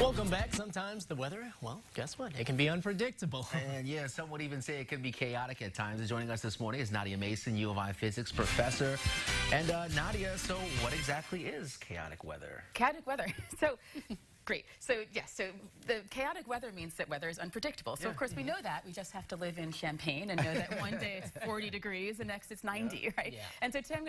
Welcome back. Sometimes the weather, well, guess what? It can be unpredictable. And yeah, some would even say it can be chaotic at times. And joining us this morning is Nadia Mason, U of I physics professor. And Nadia, so what exactly is chaotic weather? Chaotic weather. So, great. So, yes, so the chaotic weather means that weather is unpredictable. So, of course, we know that. We just have to live in Champaign and know that one day it's 40 degrees, the next it's 90, right? Yeah. And so today I'm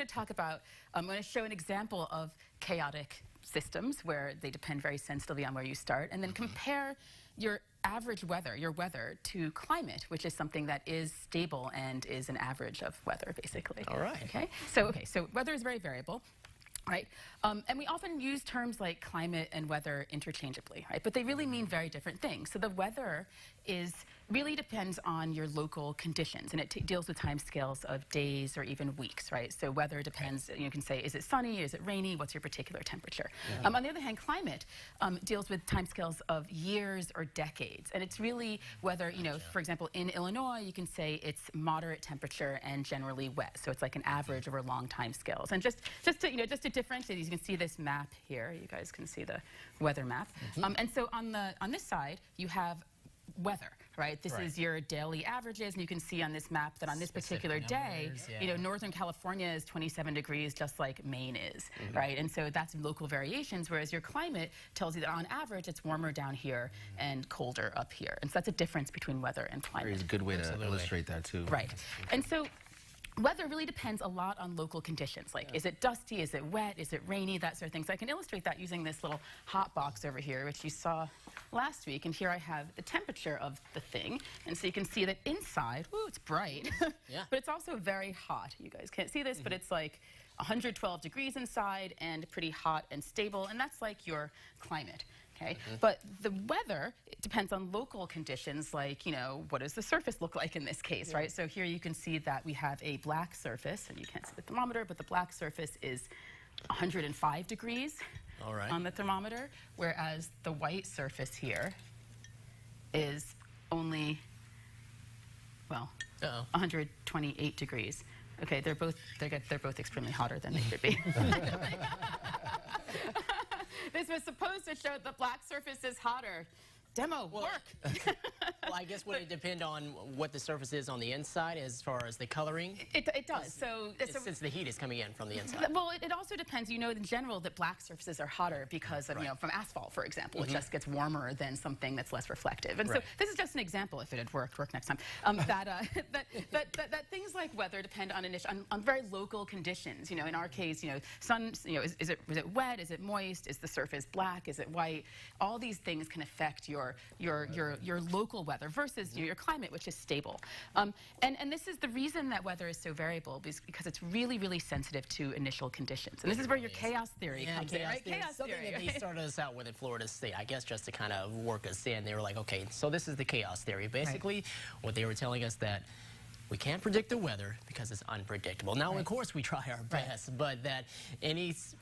going to show an example of chaotic systems where they depend very sensitively on where you start, and then compare your average weather, your weather, to climate, which is something that is stable and is an average of weather, basically. All right. Okay. So weather is very variable. Right, and we often use terms like climate and weather interchangeably, right? But they really mean very different things. So the weather really depends on your local conditions, and it deals with time scales of days or even weeks, right? So weather depends. You can say, is it sunny? Is it rainy? What's your particular temperature? Yeah. On the other hand, climate deals with time scales of years or decades, and it's really whether for example, in Illinois, you can say it's moderate temperature and generally wet. So it's like an average over long time scales. And just to differentiate these, you can see this map here. You guys can see the weather map. And so on this side, you have weather, right? This is your daily averages, and you can see on this map that on this particular day, Northern California is 27 degrees, just like Maine is, right? And so that's local variations, whereas your climate tells you that on average, it's warmer down here and colder up here. And so that's a difference between weather and climate. It's a good way to illustrate that, too. Right. And so weather really depends a lot on local conditions. Like, is it dusty? Is it wet? Is it rainy? That sort of thing. So I can illustrate that using this little hot box over here, which you saw last week. And here I have the temperature of the thing. And so you can see that inside, woo, it's bright. But it's also very hot. You guys can't see this, but it's like 112 degrees inside and pretty hot and stable. And that's like your climate. Okay, but the weather, it depends on local conditions, like, what does the surface look like in this case, right? So here you can see that we have a black surface, and you can't see the thermometer, but the black surface is 105 degrees on the thermometer, whereas the white surface here is only, 128 degrees. Okay, they're both extremely hotter than they should be. This was supposed to show the black surface is hotter. Demo, work. Well, I guess would it depend on what the surface is on the inside as far as the coloring? It does. So since the heat is coming in from the inside. Well, it also depends. In general, that black surfaces are hotter because of, from asphalt, for example. It just gets warmer than something that's less reflective. And so this is just an example. If it had work next time. That things like weather depend on very local conditions. In our case, sun. Is it wet? Is it moist? Is the surface black? Is it white? All these things can affect your local weather versus your climate, which is stable. And this is the reason that weather is so variable, because it's really, really sensitive to initial conditions. And this is where your chaos theory comes in, right? Chaos something theory. That they started us out with at Florida State, I guess, just to kind of work us in. They were like, okay, so this is the chaos theory. Basically, what they were telling us that we can't predict the weather because it's unpredictable. Now, of course, we try our best, but that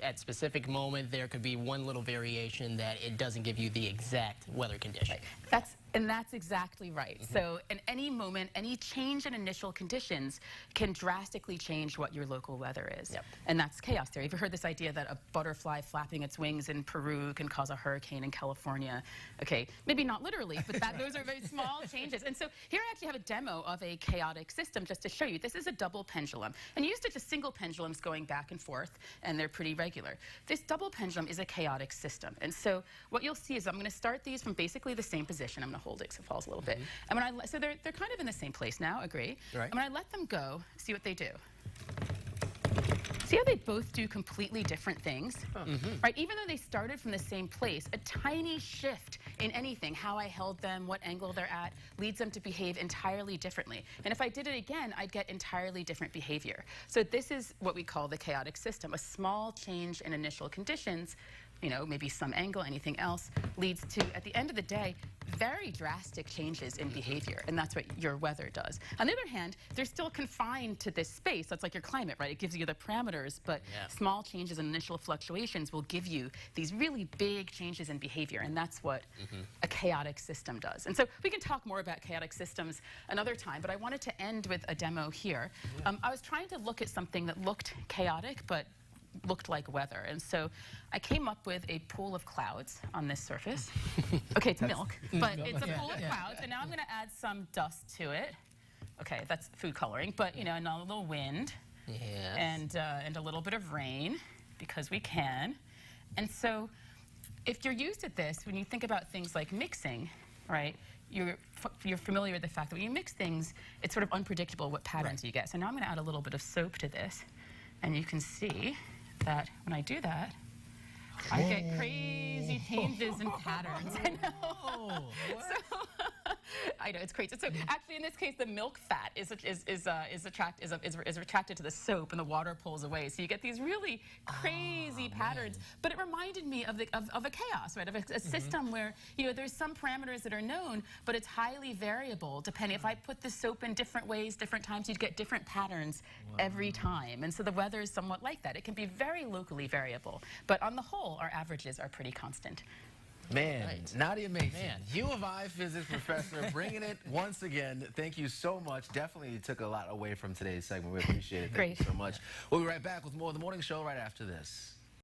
at specific moment, there could be one little variation that it doesn't give you the exact weather condition. That's exactly right. So in any moment, any change in initial conditions can drastically change what your local weather is. And that's chaos theory. Have you heard this idea that a butterfly flapping its wings in Peru can cause a hurricane in California? Okay, maybe not literally, but those are very small changes. And so here I actually have a demo of a chaotic system just to show you. This is a double pendulum. And used to just single pendulums going back and forth, and they're pretty regular. This double pendulum is a chaotic system. And so what you'll see is I'm going to start these from basically the same position. I'm going to hold it so it falls a little bit. And so they're kind of in the same place now, agree? And when I let them go, see what they do. See how they both do completely different things? Right? Even though they started from the same place, a tiny shift in anything, how I held them, what angle they're at, leads them to behave entirely differently. And if I did it again, I'd get entirely different behavior. So this is what we call the chaotic system. A small change in initial conditions, maybe some angle, anything else, leads to, at the end of the day, very drastic changes in behavior, and that's what your weather does. On the other hand, they're still confined to this space. That's like your climate, right? It gives you the parameters, but small changes in initial fluctuations will give you these really big changes in behavior, and that's what a chaotic system does. And so we can talk more about chaotic systems another time, but I wanted to end with a demo here. I was trying to look at something that looked chaotic, but looked like weather. And so I came up with a pool of clouds on this surface. Okay, it's milk, but it's a pool of clouds. And now I'm going to add some dust to it. Okay, that's food coloring, but you know, and a little wind, and a little bit of rain, because we can. And so, if you're used at this, when you think about things like mixing, right? You're familiar with the fact that when you mix things, it's sort of unpredictable what patterns you get. So now I'm going to add a little bit of soap to this, and you can see that when I do that, I get crazy changes in patterns. I know. So, I know, it's crazy. So actually, in this case, the milk fat is attracted to the soap, and the water pulls away. So you get these really crazy patterns. But it reminded me of a chaos, right? Of a system where, you know, there's some parameters that are known, but it's highly variable depending. If I put the soap in different ways, different times, you'd get different patterns every time. And so the weather is somewhat like that. It can be very locally variable, but on the whole, our averages are pretty constant. Man, Right. Nadia Mason, U of I physics professor, bringing it once again. Thank you so much. Definitely took a lot away from today's segment. We appreciate it. Thank you so much. We'll be right back with more of The Morning Show right after this.